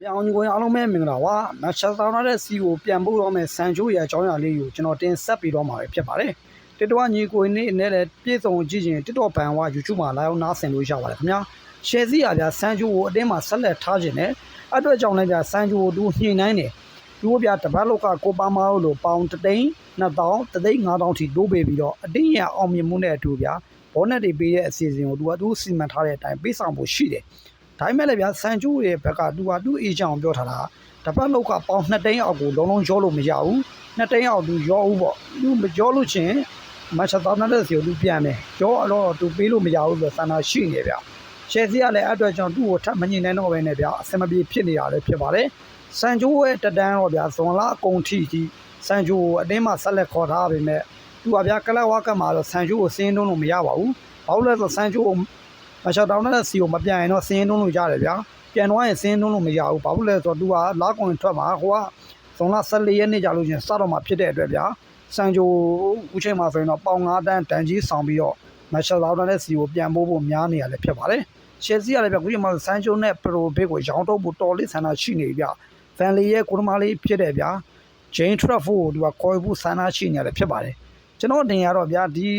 ပြောင်းကိုအားလုံးပဲမင်္ဂလာပါမက်ချက်တောင်းတဲ့ စီကိုပြန်ပို့တော့မယ်ဆန်ချိုးရဲ့အကြောင်းအရာလေးကိုကျွန်တော်တင်ဆက်ပြီးတော့မှာဖြစ်ပါတယ်တစ်တော့ညီကိုနေနဲ့လည်းပြည့်စုံကြည့်ရင်တစ်တော့ဘန်ဝါ YouTube မှာလာရောက်နားဆင်လို့ရပါတယ်ခင်ဗျာရှယ်စီရဗျာဆန်ချိုးကိုအတင်းမှာဆက်လက်ထားခြင်းနဲ့အတွက်ကြောင့်လည်းဗျာဆန်ချိုးကိုသူညှိနှိုင်းတယ်သူဗျာတပတ်လောက်ကကိုပါမာလို့ပေါင်တသိန်း2000တသိန်း9000ထိတိုးပေးပြီးတော့အတင်းရအောင်မြင်မှုနဲ့အတူဗျာဘောနက်တွေပေးတဲ့အစီအစဉ်ကိုသူစီမံထားတဲ့အတိုင်းပေးဆောင်ဖို့ရှိတယ်ဒါပေမဲ့လည်းဗျာဆန်ချိုးရဲ့ဘက်ကသူ့အေဂျင့်အောင်ပြောထားတာတပတ်လောက်ကပေါင်2သိန်းအောက်ကိုလုံးလုံးရောလို့မရဘူး2သိန်းအောက်သူရောဦးပေါ့သူမရောလို့ချင်းမက်ချက်တောင်းတဲ့စီကိုသူပြန်မယ်ရောတော့သူပေးလို့မရဘူးဆိုဆန္ဒရှိနေဗျာရှယ်စီကလည်းအဲ့အတွက်ကြောင့်သူ့ကိုထပ်မညှိနှိုင်းတော့ဘဲနဲ့ဗျာအစမပြေဖြစ်နေတာလည်းဖြစ်ပါတယ်ဆန်ချိုးရဲ့တဒန်းတော့ဗျာဇွန်လအကုန်ထိဆန်ချိုးကိုအတင်းမှဆက်လက်ခေါ်ထားပေမဲ့သူကဗျာကလဝကမှာတော့ဆန်ချိုးကိုစင်းတွန်းလို့မရပါဘူးဘာလို့လဲဆိုဆန်ချိုးကိုမချက်တောင်းတဲ့စီကိုမပြန်ရင်တော့စင်းတွန်းလို့ရတယ်ဗျာပြန်တော့ရင်စင်းတွန်းလို့မရဘူးဘာလို့လဲဆိုတော့သူကလာကွန်ထွက်မှာဟိုကဇွန်လ14ရက်နေ့ကြာလို့ချင်းစတော့မှဖြစ်တဲ့အတွက်ဗျာဆန်ချိုးဦးချိန်မှာဆိုရင်တော့ပေါင်9တန်းတန်ကြီးဆောင်ပြီးတော့မချက်တောင်းတဲ့စီကိုပြန်ပို့ဖို့များနေရလဲဖြစ်ပါတယ်ရှယ်စီကလည်းဗျာခုချိန်မှာဆန်ချိုးနဲ့ပရိုဘေးကိုရောင်းတော့ဖို့တော်လေးဆန္ဒရှိနေဗျာဖန်လီရဲ့ကိုရမလေးဖြစ်တယ်ဗျာဂျိန်းထရက်ဖို့ကိုသူကခေါ်ဖို့ဆန္ဒရှိနေတယ်ဖြစ်ပါတယ်ကျွန်တော်တင်ရတော့ဗျာဒီ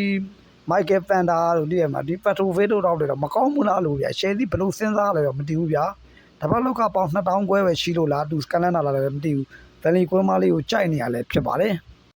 မိုက်ကယ်ဖန်တာတို့ဒီမှာဒီပက်ထရိုဖေးတို့တော့မကောင်းဘူးလားလို့ဗျာရှယ်စီဘယ်လိုစဉ်းစားလဲတော့မသိဘူးဗျာတပတ်လောက်ကပေါင်2000ခွဲပဲရှိလို့လားသူစကန်လန်လာလည်းမသိဘူးဖန်လီကိုရမလေးကိုကြိုက်နေရလဲဖြစ်ပါတယ်